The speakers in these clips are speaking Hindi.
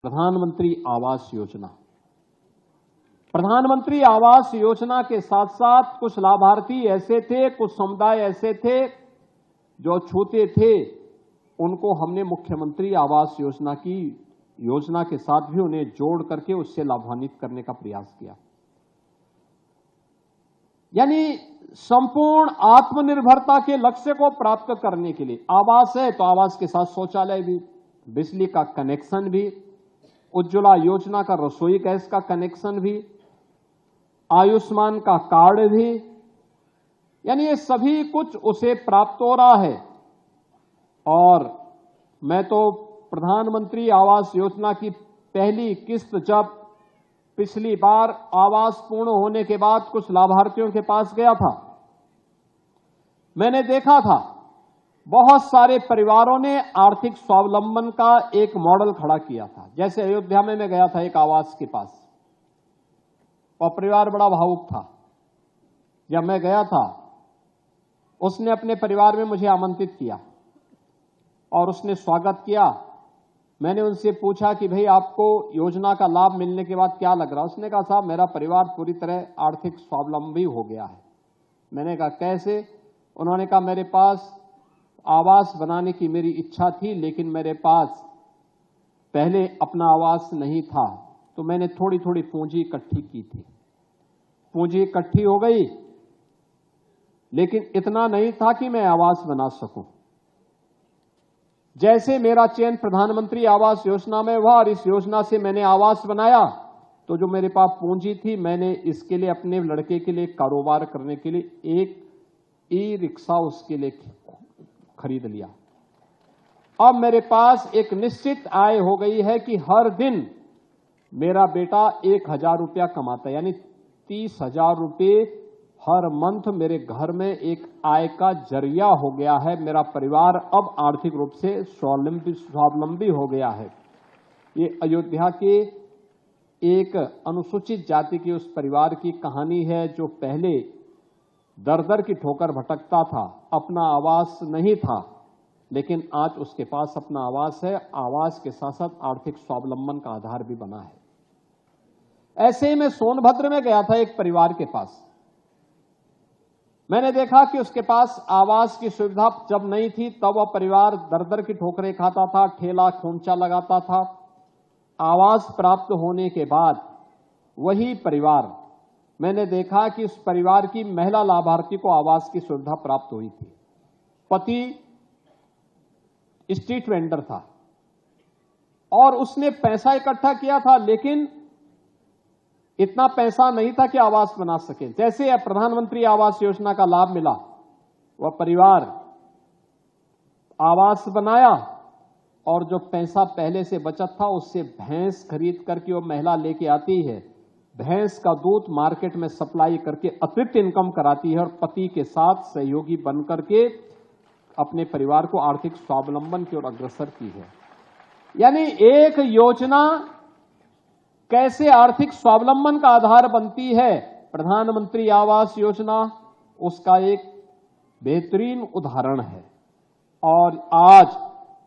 प्रधानमंत्री आवास योजना। प्रधानमंत्री आवास योजना के साथ साथ कुछ लाभार्थी ऐसे थे, कुछ समुदाय ऐसे थे जो छूते थे, उनको हमने मुख्यमंत्री आवास योजना की योजना के साथ भी उन्हें जोड़ करके उससे लाभान्वित करने का प्रयास किया। यानी संपूर्ण आत्मनिर्भरता के लक्ष्य को प्राप्त करने के लिए आवास है तो आवास के साथ शौचालय भी, बिजली का कनेक्शन भी, उज्ज्वला योजना का रसोई गैस का कनेक्शन भी, आयुष्मान का कार्ड भी, यानी ये सभी कुछ उसे प्राप्त हो रहा है। और मैं तो प्रधानमंत्री आवास योजना की पहली किस्त जब पिछली बार आवास पूर्ण होने के बाद कुछ लाभार्थियों के पास गया था, मैंने देखा था बहुत सारे परिवारों ने आर्थिक स्वावलंबन का एक मॉडल खड़ा किया था। जैसे अयोध्या में मैं गया था एक आवास के पास, और परिवार बड़ा भावुक था। जब मैं गया था, उसने अपने परिवार में मुझे आमंत्रित किया और उसने स्वागत किया। मैंने उनसे पूछा कि भाई आपको योजना का लाभ मिलने के बाद क्या लग रहा? उसने कहा साहब मेरा परिवार पूरी तरह आर्थिक स्वावलंबी हो गया है। मैंने कहा कैसे? उन्होंने कहा मेरे पास आवास बनाने की मेरी इच्छा थी, लेकिन मेरे पास पहले अपना आवास नहीं था, तो मैंने थोड़ी थोड़ी पूंजी इकट्ठी की थी। पूंजी इकट्ठी हो गई, लेकिन इतना नहीं था कि मैं आवास बना सकूं। जैसे मेरा चयन प्रधानमंत्री आवास योजना में हुआ और इस योजना से मैंने आवास बनाया, तो जो मेरे पास पूंजी थी, मैंने इसके लिए अपने लड़के के लिए कारोबार करने के लिए एक ई रिक्शा उसके लिए खरीद लिया। अब मेरे पास एक निश्चित आय हो गई है कि हर दिन मेरा बेटा 1,000 रुपया कमाता है, यानी 30,000 रुपये हर मंथ मेरे घर में एक आय का जरिया हो गया है। मेरा परिवार अब आर्थिक रूप से स्वावलंबी हो गया है। ये अयोध्या के एक अनुसूचित जाति के उस परिवार की कहानी है जो पहले दर दर की ठोकर भटकता था, अपना आवास नहीं था, लेकिन आज उसके पास अपना आवास है। आवास के साथ साथ आर्थिक स्वावलंबन का आधार भी बना है। ऐसे ही मैं सोनभद्र में गया था एक परिवार के पास। मैंने देखा कि उसके पास आवास की सुविधा जब नहीं थी, तब वह परिवार दर दर की ठोकरें खाता था, ठेला खोमचा लगाता था। आवास प्राप्त होने के बाद वही परिवार, मैंने देखा कि उस परिवार की महिला लाभार्थी को आवास की सुविधा प्राप्त हुई थी। पति स्ट्रीट वेंडर था और उसने पैसा इकट्ठा किया था, लेकिन इतना पैसा नहीं था कि आवास बना सके। जैसे प्रधानमंत्री आवास योजना का लाभ मिला, वह परिवार आवास बनाया और जो पैसा पहले से बचत था उससे भैंस खरीद करके वो महिला लेके आती है। भैंस का दूध मार्केट में सप्लाई करके अतिरिक्त इनकम कराती है और पति के साथ सहयोगी बन करके अपने परिवार को आर्थिक स्वावलंबन की ओर अग्रसर की है। यानी एक योजना कैसे आर्थिक स्वावलंबन का आधार बनती है, प्रधानमंत्री आवास योजना उसका एक बेहतरीन उदाहरण है। और आज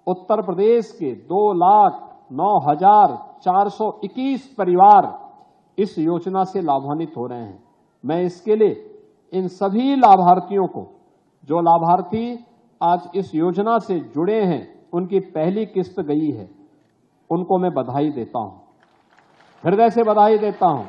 उत्तर प्रदेश के 2,09,421 परिवार इस योजना से लाभान्वित हो रहे हैं। मैं इसके लिए इन सभी लाभार्थियों को, जो लाभार्थी आज इस योजना से जुड़े हैं, उनकी पहली किस्त गई है, उनको मैं बधाई देता हूं, हृदय से बधाई देता हूं।